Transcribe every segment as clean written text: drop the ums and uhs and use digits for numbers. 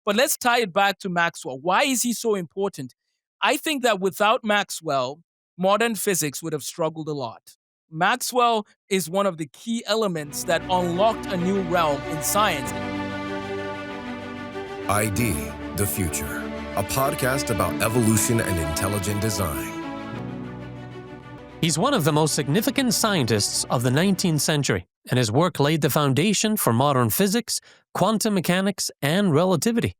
But let's tie it back to Maxwell. Why is he so important? I think that without Maxwell, modern physics would have struggled a lot. Maxwell is one of the key elements that unlocked a new realm in science. ID, the Future, a podcast about evolution and intelligent design. He's one of the most significant scientists of the 19th century, and his work laid the foundation for modern physics, quantum mechanics, and relativity.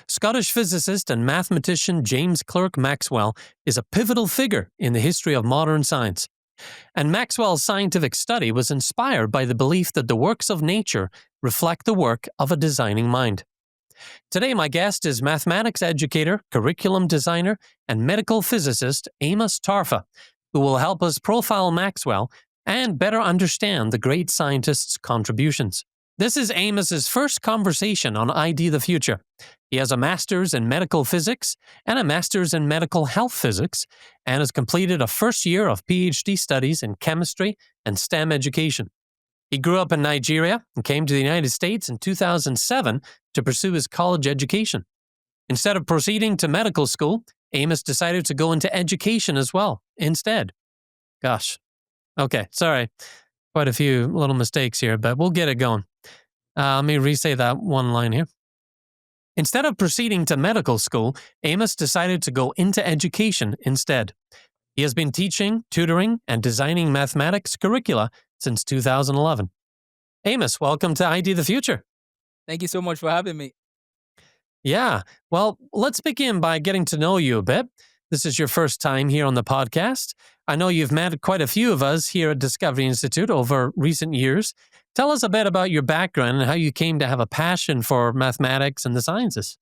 Scottish physicist and mathematician James Clerk Maxwell is a pivotal figure in the history of modern science. And Maxwell's scientific study was inspired by the belief that the works of nature reflect the work of a designing mind. Today, my guest is mathematics educator, curriculum designer, and medical physicist Amos Tarfa, who will help us profile Maxwell and better understand the great scientist's contributions. This is Amos's first conversation on ID the Future. He has a master's in medical physics and a master's in medical health physics, and has completed a first year of PhD studies in chemistry and STEM education. He grew up in Nigeria and came to the United States in 2007 to pursue his college education. Instead of proceeding to medical school, Amos decided to go into education as well, instead. Gosh. Okay, sorry. Quite a few little mistakes here, but we'll get it going. Let me re-say that one line here. Instead of proceeding to medical school, Amos decided to go into education instead. He has been teaching, tutoring, and designing mathematics curricula since 2011. Amos, welcome to ID the Future. Thank you so much for having me. Yeah, well, let's begin by getting to know you a bit. This is your first time here on the podcast. I know you've met quite a few of us here at Discovery Institute over recent years. Tell us a bit about your background and how you came to have a passion for mathematics and the sciences.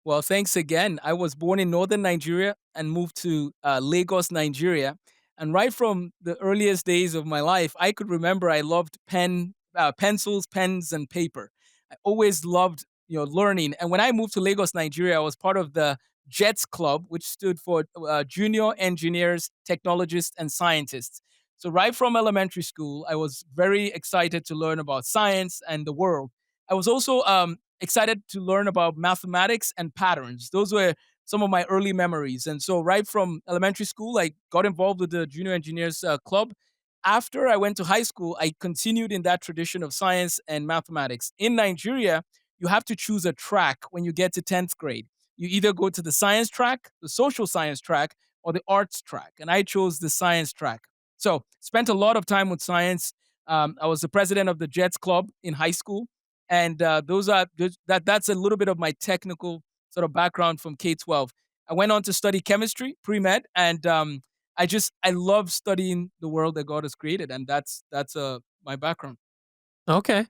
Well, thanks again. I was born in northern Nigeria and moved to Lagos, Nigeria. And right from the earliest days of my life, I could remember I loved pencils, pens, and paper. I always loved learning. And when I moved to Lagos, Nigeria, I was part of the JETS Club, which stood for Junior Engineers, Technologists, and Scientists. So right from elementary school, I was very excited to learn about science and the world. I was also excited to learn about mathematics and patterns. Those were some of my early memories. And so right from elementary school, I got involved with the Junior Engineers Club. After I went to high school, I continued in that tradition of science and mathematics. In Nigeria, you have to choose a track when you get to 10th grade. You either go to the science track, the social science track, or the arts track. And I chose the science track. So spent a lot of time with science. I was the president of the JETS Club in high school. And that's a little bit of my technical sort of background from K-12. I went on to study chemistry, pre-med, and I love studying the world that God has created. And that's my background. Okay.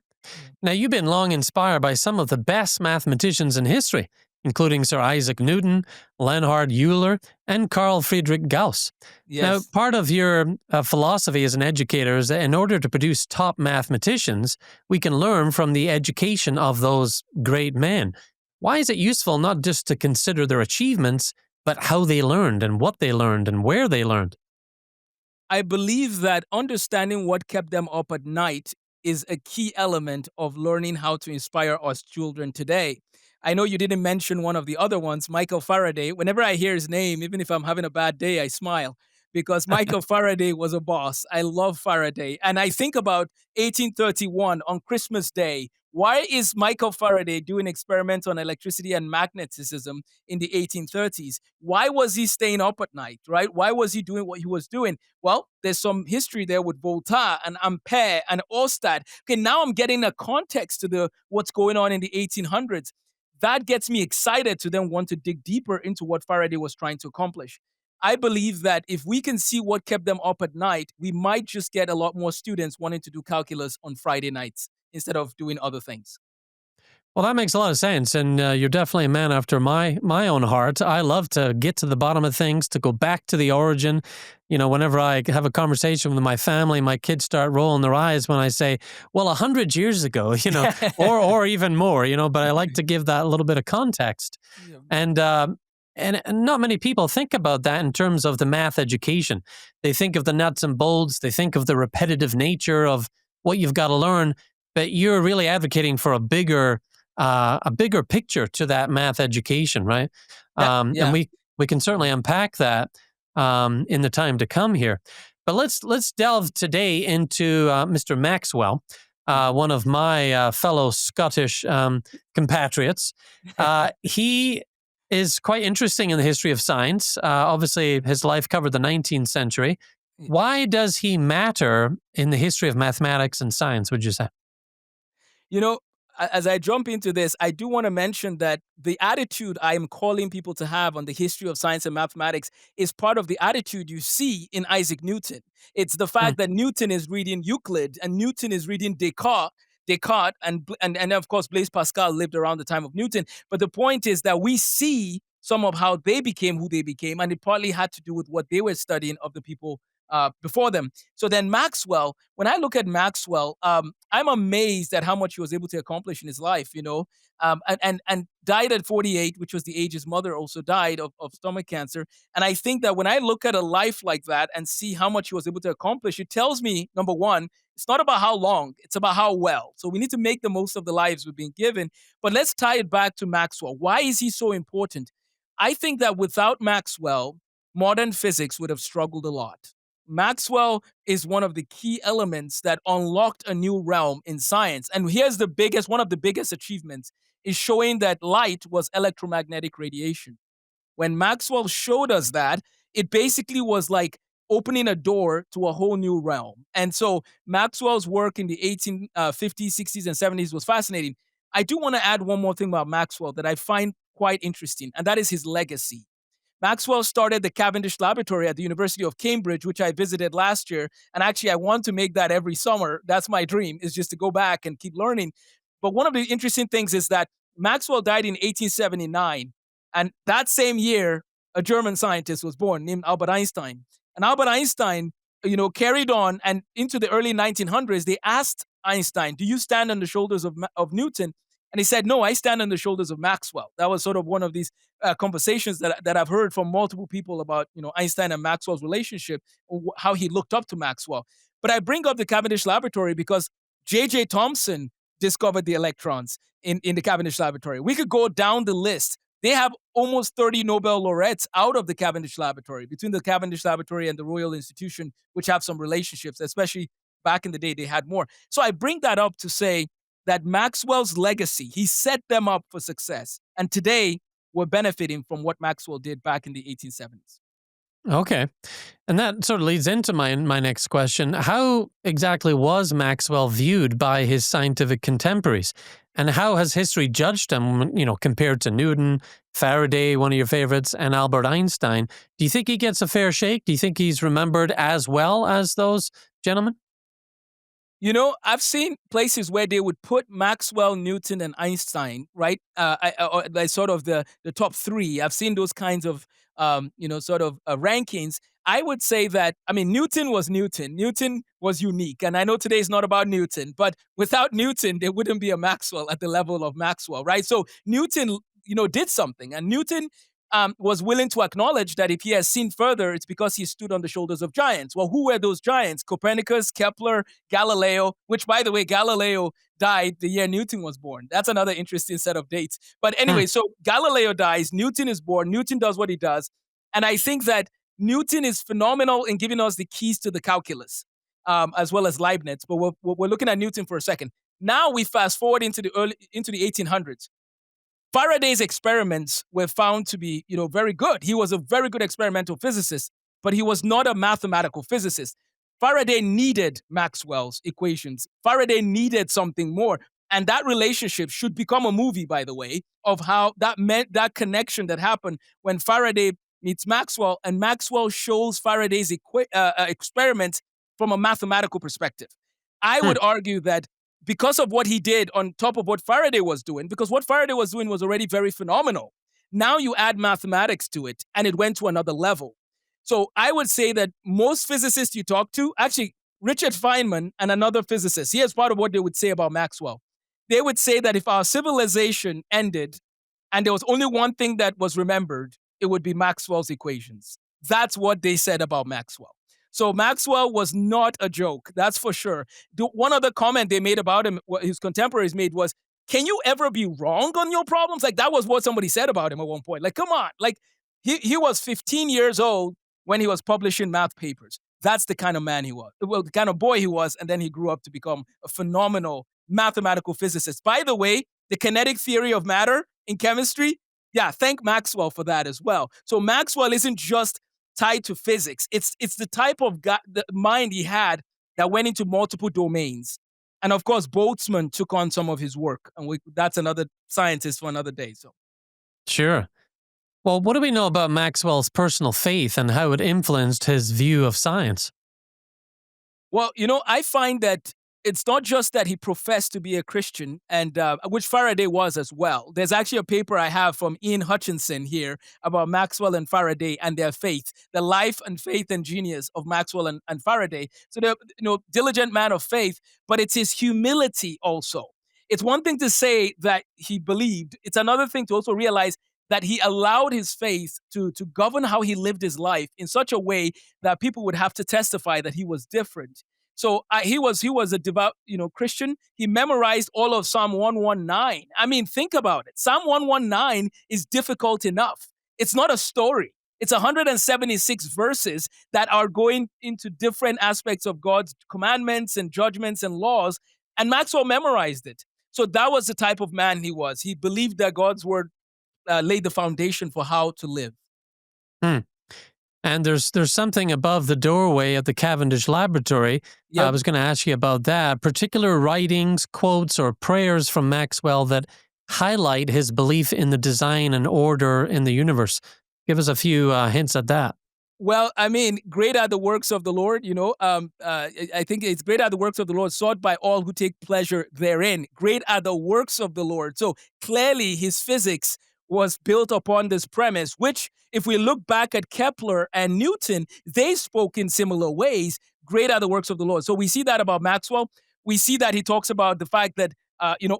Now, you've been long inspired by some of the best mathematicians in history, including Sir Isaac Newton, Leonhard Euler, and Carl Friedrich Gauss. Yes. Now, part of your philosophy as an educator is that in order to produce top mathematicians, we can learn from the education of those great men. Why is it useful not just to consider their achievements, but how they learned and what they learned and where they learned? I believe that understanding what kept them up at night is a key element of learning how to inspire us children today. I know you didn't mention one of the other ones, Michael Faraday. Whenever I hear his name, even if I'm having a bad day, I smile because Michael Faraday was a boss. I love Faraday. And I think about 1831 on Christmas Day. Why is Michael Faraday doing experiments on electricity and magnetism in the 1830s? Why was he staying up at night, right? Why was he doing what he was doing? Well, there's some history there with Voltaire and Ampere and Ostad. Okay, now I'm getting a context to what's going on in the 1800s. That gets me excited to then want to dig deeper into what Faraday was trying to accomplish. I believe that if we can see what kept them up at night, we might just get a lot more students wanting to do calculus on Friday nights instead of doing other things. Well, that makes a lot of sense, and you're definitely a man after my own heart. I love to get to the bottom of things, to go back to the origin. Whenever I have a conversation with my family, my kids start rolling their eyes when I say, well, 100 years ago, or even more, but I like to give that a little bit of context. Yeah. And not many people think about that in terms of the math education. They think of the nuts and bolts. They think of the repetitive nature of what you've got to learn, but you're really advocating for a bigger a bigger picture to that math education, right? Yeah, And yeah. we can certainly unpack that in the time to come here. But let's delve today into Mr. Maxwell, one of my fellow Scottish compatriots. He is quite interesting in the history of science. Obviously, his life covered the 19th century. Why does he matter in the history of mathematics and science, would you say? You know, as I jump into this, I do want to mention that the attitude I am calling people to have on the history of science and mathematics is part of the attitude you see in Isaac Newton. It's the Hmm. fact that Newton is reading Euclid and Newton is reading Descartes, and of course Blaise Pascal lived around the time of Newton. But the point is that we see some of how they became who they became, and it partly had to do with what they were studying of the people before them. So then Maxwell, when I look at Maxwell, I'm amazed at how much he was able to accomplish in his life, and died at 48, which was the age his mother also died of stomach cancer. And I think that when I look at a life like that and see how much he was able to accomplish, it tells me, number one, it's not about how long, it's about how well. So we need to make the most of the lives we've been given. But let's tie it back to Maxwell. Why is he so important? I think that without Maxwell, modern physics would have struggled a lot. Maxwell is one of the key elements that unlocked a new realm in science. And here's one of the biggest achievements is showing that light was electromagnetic radiation. When Maxwell showed us that, it basically was like opening a door to a whole new realm. And so Maxwell's work in the 1850s, 60s, and 70s was fascinating. I do want to add one more thing about Maxwell that I find quite interesting, and that is his legacy. Maxwell started the Cavendish Laboratory at the University of Cambridge, which I visited last year. And actually, I want to make that every summer. That's my dream, is just to go back and keep learning. But one of the interesting things is that Maxwell died in 1879. And that same year, a German scientist was born named Albert Einstein. And Albert Einstein, carried on. And into the early 1900s, they asked Einstein, do you stand on the shoulders of Newton? And he said, no, I stand on the shoulders of Maxwell. That was sort of one of these conversations that I've heard from multiple people about, Einstein and Maxwell's relationship, or how he looked up to Maxwell. But I bring up the Cavendish Laboratory because J.J. Thomson discovered the electrons in the Cavendish Laboratory. We could go down the list. They have almost 30 Nobel laureates out of the Cavendish Laboratory, between the Cavendish Laboratory and the Royal Institution, which have some relationships, especially back in the day, they had more. So I bring that up to say that Maxwell's legacy, he set them up for success. And today, we're benefiting from what Maxwell did back in the 1870s. Okay. And that sort of leads into my next question. How exactly was Maxwell viewed by his scientific contemporaries? And how has history judged him, compared to Newton, Faraday, one of your favorites, and Albert Einstein? Do you think he gets a fair shake? Do you think he's remembered as well as those gentlemen? I've seen places where they would put Maxwell, Newton, and Einstein, right? Like sort of the top three. I've seen those kinds of, sort of rankings. I would say that, Newton was Newton. Newton was unique. And I know today is not about Newton, but without Newton, there wouldn't be a Maxwell at the level of Maxwell, right? So Newton, did something. And Newton was willing to acknowledge that if he has seen further, it's because he stood on the shoulders of giants. Well, who were those giants? Copernicus, Kepler, Galileo, which, by the way, Galileo died the year Newton was born. That's another interesting set of dates. But Hmm. anyway, so Galileo dies, Newton is born, Newton does what he does. And I think that Newton is phenomenal in giving us the keys to the calculus, as well as Leibniz. But we're looking at Newton for a second. Now we fast forward into the 1800s. Faraday's experiments were found to be, very good. He was a very good experimental physicist, but he was not a mathematical physicist. Faraday needed Maxwell's equations. Faraday needed something more. And that relationship should become a movie, by the way, of how that connection that happened when Faraday meets Maxwell and Maxwell shows Faraday's experiments from a mathematical perspective. I Hmm. would argue that because of what he did on top of what Faraday was doing, because what Faraday was doing was already very phenomenal. Now you add mathematics to it, and it went to another level. So I would say that most physicists you talk to, actually, Richard Feynman and another physicist, here's part of what they would say about Maxwell. They would say that if our civilization ended and there was only one thing that was remembered, it would be Maxwell's equations. That's what they said about Maxwell. So Maxwell was not a joke, that's for sure. One other comment they made about him, what his contemporaries made, was can you ever be wrong on your problems? Like, that was what somebody said about him at one point. Like, come on. Like, he was 15 years old when he was publishing math papers. That's the kind of man he was. Well, the kind of boy he was. And then he grew up to become a phenomenal mathematical physicist. By the way, the kinetic theory of matter in chemistry, yeah, thank Maxwell for that as well. So Maxwell isn't just tied to physics. It's the type of the mind he had that went into multiple domains. And of course, Boltzmann took on some of his work, and that's another scientist for another day. So, Sure. Well, what do we know about Maxwell's personal faith and how it influenced his view of science? well, I find that it's not just that he professed to be a Christian, and which Faraday was as well. There's actually a paper I have from Ian Hutchinson here about Maxwell and Faraday and their faith, the life and faith and genius of Maxwell and Faraday. So they're, diligent man of faith, but it's his humility also. It's one thing to say that he believed. It's another thing to also realize that he allowed his faith to govern how he lived his life in such a way that people would have to testify that he was different. So he was a devout, Christian. He memorized all of Psalm 119. I mean, think about it. Psalm 119 is difficult enough. It's not a story. It's 176 verses that are going into different aspects of God's commandments and judgments and laws. And Maxwell memorized it. So that was the type of man he was. He believed that God's word laid the foundation for how to live. Hmm. And there's something above the doorway at the Cavendish Laboratory. Yep. I was going to ask you about that. Particular writings, quotes, or prayers from Maxwell that highlight his belief in the design and order in the universe. Give us a few hints at that. Well, I mean, great are the works of the Lord, I think it's great are the works of the Lord, sought by all who take pleasure therein. Great are the works of the Lord. So clearly his physics was built upon this premise, which, if we look back at Kepler and Newton, they spoke in similar ways. Great are the works of the Lord. So we see that about Maxwell. We see that he talks about the fact that,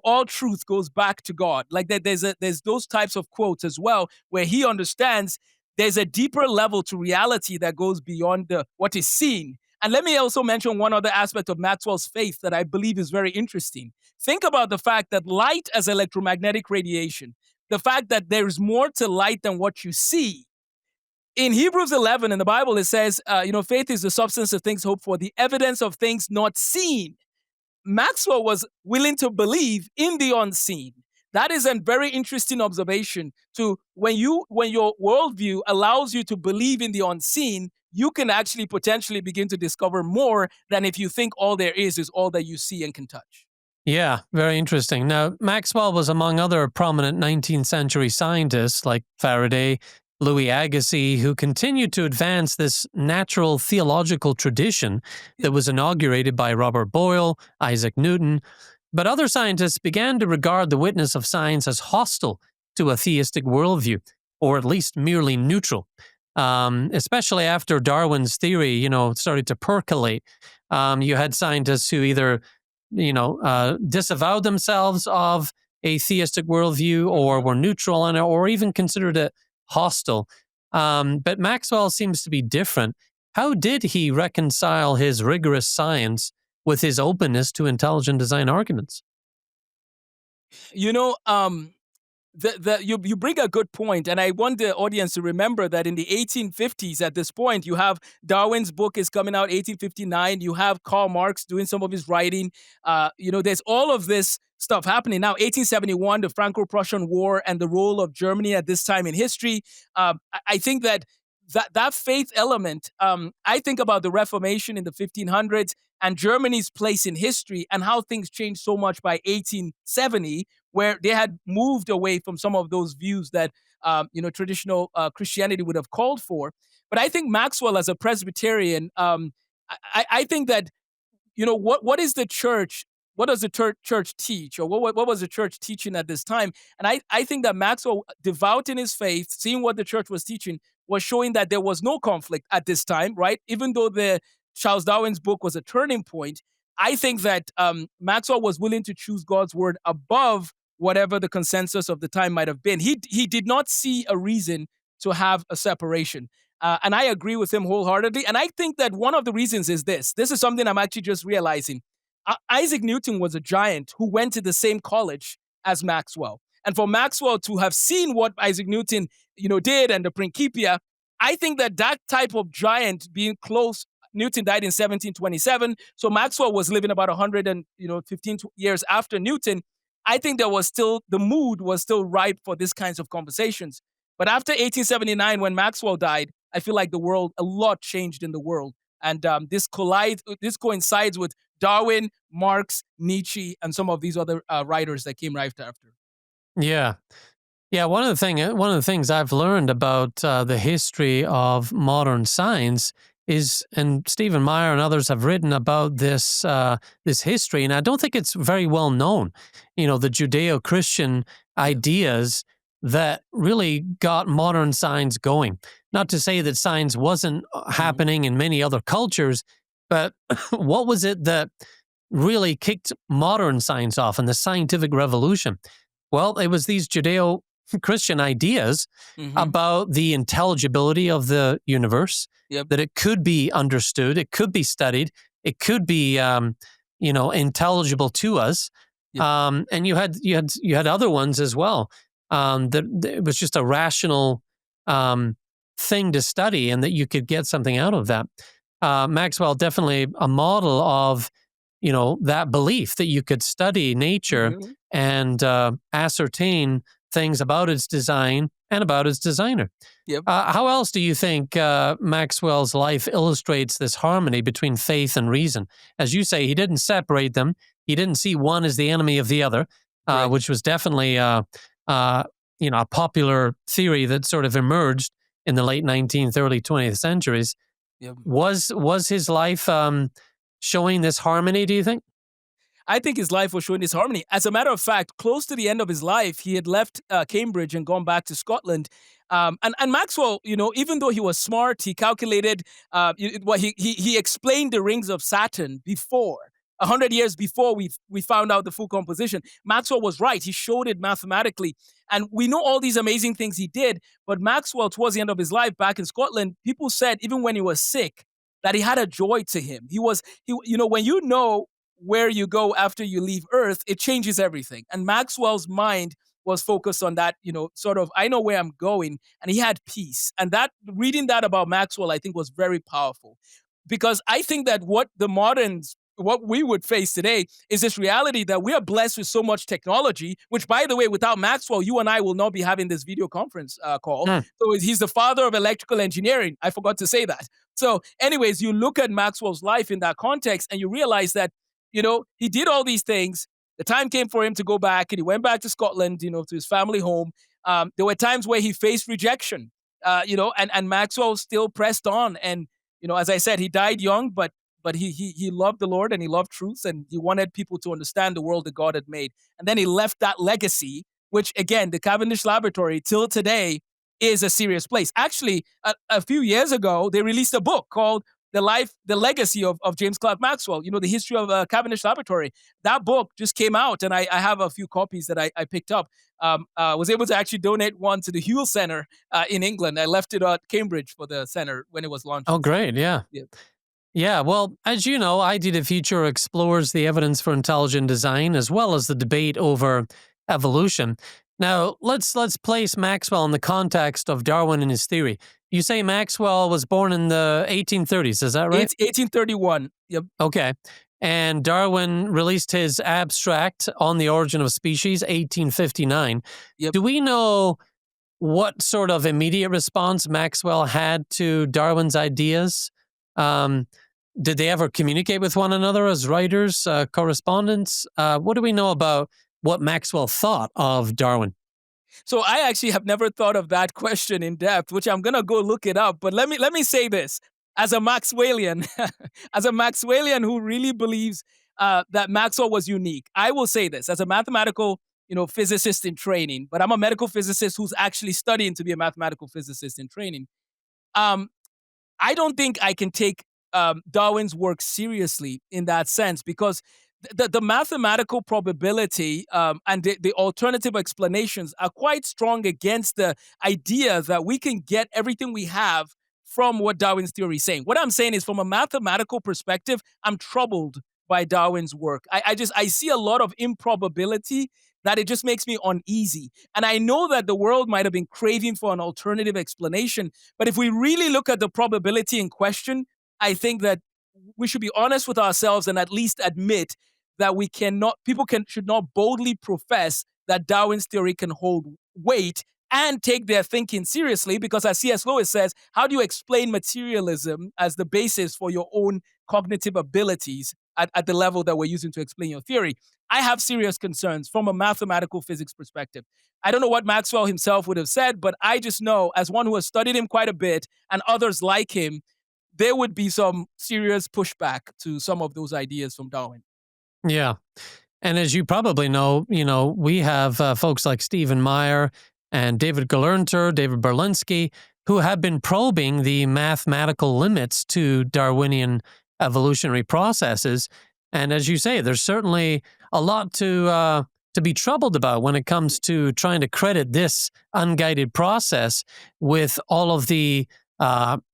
all truth goes back to God. Like that, there's those types of quotes as well, where he understands there's a deeper level to reality that goes beyond what is seen. And let me also mention one other aspect of Maxwell's faith that I believe is very interesting. Think about the fact that light as electromagnetic radiation, the fact that there's more to light than what you see. In Hebrews 11 in the Bible, it says, faith is the substance of things hoped for, the evidence of things not seen. Maxwell was willing to believe in the unseen. That is a very interesting observation. To when your worldview allows you to believe in the unseen, you can actually potentially begin to discover more than if you think all there is all that you see and can touch. Yeah, very interesting. Now, Maxwell was among other prominent 19th century scientists like Faraday, Louis Agassiz, who continued to advance this natural theological tradition that was inaugurated by Robert Boyle, Isaac Newton. But other scientists began to regard the witness of science as hostile to a theistic worldview, or at least merely neutral. Especially after Darwin's theory, started to percolate. You had scientists who either disavowed themselves of a theistic worldview or were neutral on it or even considered it hostile. But Maxwell seems to be different. How did he reconcile his rigorous science with his openness to intelligent design arguments? You bring a good point, and I want the audience to remember that in the 1850s, at this point, you have Darwin's book is coming out 1859. You have Karl Marx doing some of his writing. There's all of this stuff happening now. 1871, the Franco-Prussian War, and the role of Germany at this time in history. I think that faith element. I think about the Reformation in the 1500s and Germany's place in history and how things changed so much by 1870, where they had moved away from some of those views that traditional Christianity would have called for. But I think Maxwell, as a Presbyterian, I think that what is the church? What does the church teach, or what was the church teaching at this time? And I think that Maxwell, devout in his faith, seeing what the church was teaching, was showing that there was no conflict at this time, right? Even though Charles Darwin's book was a turning point, I think that Maxwell was willing to choose God's word above whatever the consensus of the time might have been. He did not see a reason to have a separation. And I agree with him wholeheartedly. And I think that one of the reasons is this. This is something I'm actually just realizing. Isaac Newton was a giant who went to the same college as Maxwell. And for Maxwell to have seen what Isaac Newton, did and the Principia, I think that that type of giant being close. Newton died in 1727, so Maxwell was living about 100 and 15 years after Newton. I think the mood was still ripe for these kinds of conversations. But after 1879, when Maxwell died, I feel like a lot changed in the world, and this coincides with Darwin, Marx, Nietzsche, and some of these other writers that came right after. Yeah. Yeah, one of the things I've learned about the history of modern science is, and Stephen Meyer and others have written about this history, and I don't think it's very well known. The Judeo-Christian ideas that really got modern science going. Not to say that science wasn't Mhm. happening in many other cultures, but what was it that really kicked modern science off and the scientific revolution? Well, it was these Judeo Christian ideas Mhm. about the intelligibility of the universe, Yep. that it could be understood, it could be studied, it could be, intelligible to us. Yep. And you had other ones as well. That it was just a rational thing to study, and that you could get something out of that. Maxwell definitely a model of that belief that you could study nature Mhm. and ascertain things about its design and about its designer. Yep. How else do you think Maxwell's life illustrates this harmony between faith and reason? As you say, he didn't separate them. He didn't see one as the enemy of the other, Right. which was definitely a popular theory that sort of emerged in the late 19th, early 20th centuries. Yep. Was his life showing this harmony, do you think? I think his life was showing this harmony. As a matter of fact, close to the end of his life, he had left Cambridge and gone back to Scotland. And Maxwell, even though he was smart, he calculated. He explained the rings of Saturn before. 100 years before we found out the full composition. Maxwell was right. He showed it mathematically. And we know all these amazing things he did. But Maxwell, towards the end of his life back in Scotland, people said, even when he was sick, that he had a joy to him. When you know where you go after you leave Earth, it changes everything. And Maxwell's mind was focused on that, sort of, I know where I'm going, and he had peace. And that reading that about Maxwell, I think, was very powerful. Because I think that what we would face today is this reality that we are blessed with so much technology, which, by the way, without Maxwell, you and I will not be having this video conference call. Hmm. So he's the father of electrical engineering. I forgot to say that. So, anyways, you look at Maxwell's life in that context and you realize that he did all these things. The time came for him to go back, and he went back to Scotland, to his family home. There were times where he faced rejection, and Maxwell still pressed on. And as I said, he died young, but he loved the Lord and he loved truth, and he wanted people to understand the world that God had made. And then he left that legacy, which again, the Cavendish Laboratory till today is a serious place. Actually, a few years ago, they released a book called the legacy of James Clerk Maxwell, the history of Cavendish Laboratory. That book just came out, and I have a few copies that I picked up. Was able to actually donate one to the Hewell Center in England. I left it at Cambridge for the center when it was Oh, launching. So, great. Yeah. yeah. Yeah, well, as you know, ID2Future explores the evidence for intelligent design as well as the debate over evolution. Now, let's place Maxwell in the context of Darwin and his theory. You say Maxwell was born in the 1830s, is that right? 1831. Yep. Okay. And Darwin released his abstract on the origin of species, 1859. Yep. Do we know what sort of immediate response Maxwell had to Darwin's ideas? Did they ever communicate with one another as writers, correspondents? What do we know about what Maxwell thought of Darwin? So I actually have never thought of that question in depth, which I'm gonna go look it up. But let me say this: as a Maxwellian, as a Maxwellian who really believes that Maxwell was unique, I will say this as a mathematical, physicist in training. But I'm a medical physicist who's actually studying to be a mathematical physicist in training. Um, I don't think I can take Darwin's work seriously in that sense because the mathematical probability and the alternative explanations are quite strong against the idea that we can get everything we have from what Darwin's theory is saying. What I'm saying is, from a mathematical perspective, I'm troubled by Darwin's work. I see a lot of improbability that it just makes me uneasy. And I know that the world might have been craving for an alternative explanation, but if we really look at the probability in question, I think that we should be honest with ourselves and at least admit that we cannot, people can should not boldly profess that Darwin's theory can hold weight and take their thinking seriously, because as C.S. Lewis says, how do you explain materialism as the basis for your own cognitive abilities at the level that we're using to explain your theory? I have serious concerns from a mathematical physics perspective. I don't know what Maxwell himself would have said, but I just know, as one who has studied him quite a bit and others like him, there would be some serious pushback to some of those ideas from Darwin. Yeah. And as you probably know, we have folks like Stephen Meyer and David Gelernter, David Berlinski, who have been probing the mathematical limits to Darwinian evolutionary processes. And as you say, there's certainly a lot to be troubled about when it comes to trying to credit this unguided process with all of the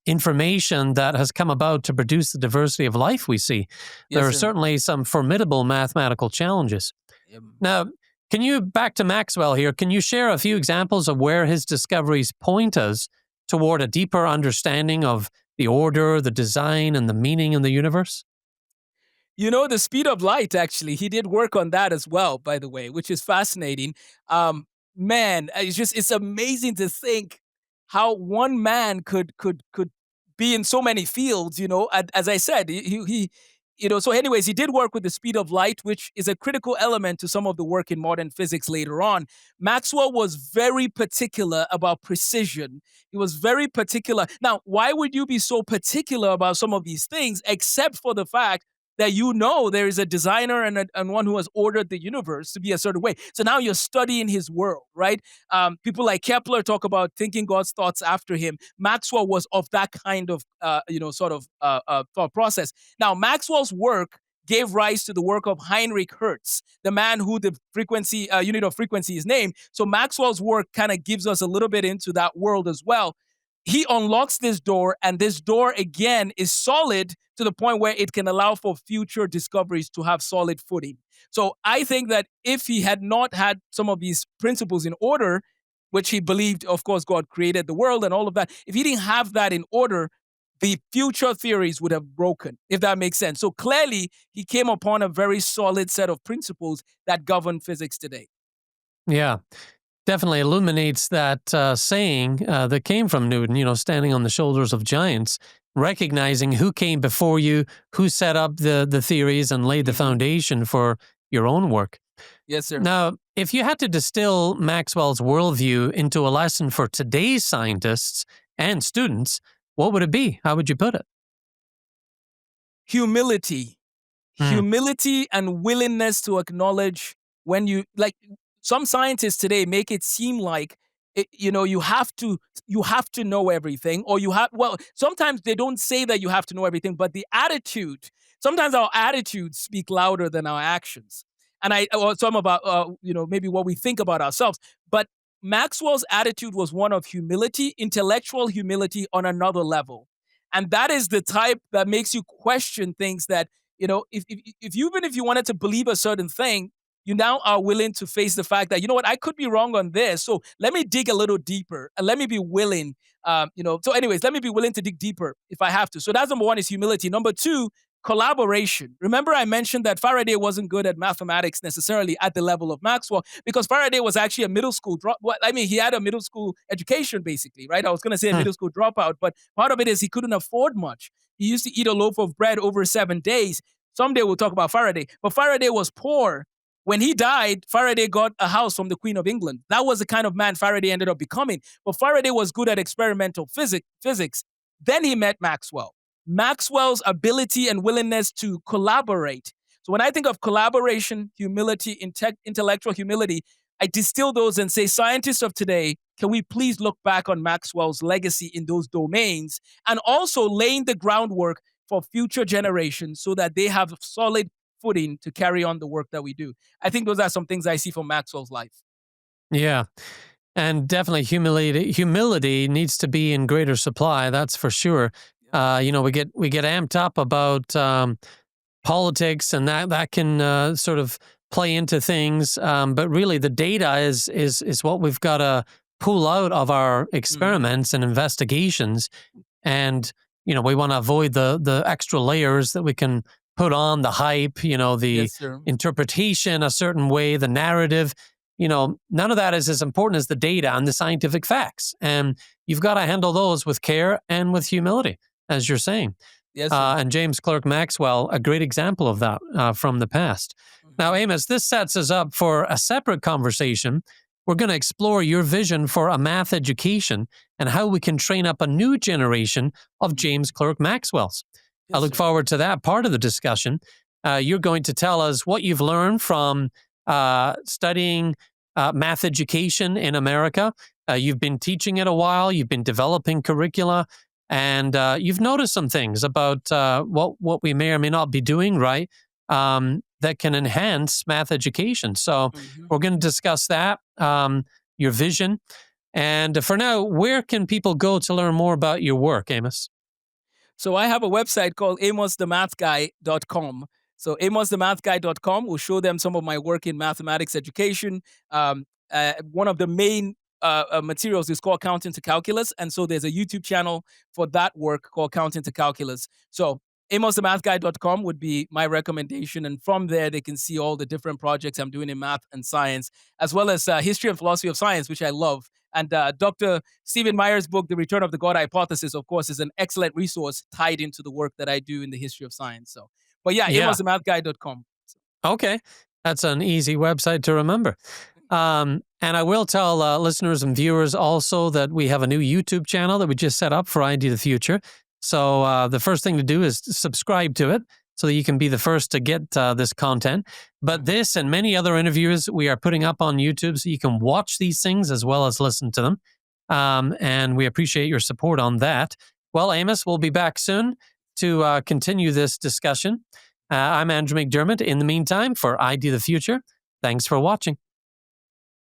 information that has come about to produce the diversity of life we see. Yes, There are sir. certainly some formidable mathematical challenges. Um, Now, can you, back to Maxwell here, can you share a few examples of where his discoveries point us toward a deeper understanding of the order, the design, and the meaning in the universe? the speed of light, actually, he did work on that as well, by the way, which is fascinating. Um, Man, it's amazing to think how one man could be in so many fields, as I said, so anyways, he did work with the speed of light, which is a critical element to some of the work in modern physics later on. Maxwell was very particular about precision. He was very particular. Now, why would you be so particular about some of these things, except for the fact that there is a designer and one who has ordered the universe to be a certain way. So now you're studying his world, right? People like Kepler talk about thinking God's thoughts after him. Maxwell was of that kind of, thought process. Now, Maxwell's work gave rise to the work of Heinrich Hertz, the man who the frequency unit of frequency is named. So Maxwell's work kind of gives us a little bit into that world as well. He unlocks this door, and this door again is solid to the point where it can allow for future discoveries to have solid footing. So I think that if he had not had some of these principles in order, which he believed, of course, God created the world and all of that, if he didn't have that in order, the future theories would have broken, if that makes sense. So clearly, he came upon a very solid set of principles that govern physics today. Yeah. Definitely illuminates that saying that came from Newton, standing on the shoulders of giants, recognizing who came before you, who set up the theories and laid the Mhm. foundation for your own work. Yes, sir. Now, if you had to distill Maxwell's worldview into a lesson for today's scientists and students, what would it be? How would you put it? Humility. Hmm. Humility and willingness to acknowledge when you like some scientists today make it seem like you have to know everything, or sometimes they don't say that you have to know everything, but the attitude, sometimes our attitudes speak louder than our actions. And some about maybe what we think about ourselves. But Maxwell's attitude was one of humility, intellectual humility on another level. And that is the type that makes you question things that, if even if you wanted to believe a certain thing, you now are willing to face the fact that, I could be wrong on this. So let me dig a little deeper and let me be willing, let me be willing to dig deeper if I have to. So that's number one, is humility. Number two, collaboration. Remember, I mentioned that Faraday wasn't good at mathematics necessarily at the level of Maxwell, because Faraday was actually a middle school drop. Well, I mean, he had a middle school education, basically, right? I was going to say a Hmm. middle school dropout, but part of it is he couldn't afford much. He used to eat a loaf of bread over 7 days. Someday we'll talk about Faraday, but Faraday was poor. When he died, Faraday got a house from the Queen of England. That was the kind of man Faraday ended up becoming. But Faraday was good at experimental physics. Then he met Maxwell. Maxwell's ability and willingness to collaborate. So when I think of collaboration, humility, intellectual humility, I distill those and say, scientists of today, can we please look back on Maxwell's legacy in those domains, and also laying the groundwork for future generations so that they have solid footing to carry on the work that we do. I think those are some things I see from Maxwell's life. Yeah. And definitely humility needs to be in greater supply, that's for sure. We get amped up about politics, and that can sort of play into things, but really the data is what we've got to pull out of our experiments and investigations. And we want to avoid the extra layers that we can put on the hype, the Yes, sir. interpretation a certain way, the narrative. None of that is as important as the data and the scientific facts. And you've got to handle those with care and with humility, as you're saying. Yes, sir. And James Clerk Maxwell, a great example of that from the past. Now, Amos, this sets us up for a separate conversation. We're going to explore your vision for a math education and how we can train up a new generation of James Clerk Maxwells. I Yes, look sir. forward to that part of the discussion. You're going to tell us what you've learned from studying math education in America. You've been teaching it a while. You've been developing curricula. And you've noticed some things about what we may or may not be doing right that can enhance math education. So we're going to discuss that, your vision. And for now, where can people go to learn more about your work, Amos? So I have a website called amosthemathguy.com. So amosthemathguy.com will show them some of my work in mathematics education. One of the main materials is called Counting to Calculus. And so there's a YouTube channel for that work called Counting to Calculus. So amosthemathguy.com would be my recommendation. And from there, they can see all the different projects I'm doing in math and science, as well as history and philosophy of science, which I love. And Dr. Stephen Meyer's book, The Return of the God Hypothesis, of course, is an excellent resource tied into the work that I do in the history of science. So, but yeah, amosthemathguy.com. Okay. That's an easy website to remember. And I will tell listeners and viewers also that we have a new YouTube channel that we just set up for ID the Future. So the first thing to do is subscribe to it so that you can be the first to get this content. But this and many other interviews we are putting up on YouTube so you can watch these things as well as listen to them. And we appreciate your support on that. Well, Amos, we'll be back soon to continue this discussion. I'm Andrew McDermott. In the meantime, for ID the Future, thanks for watching.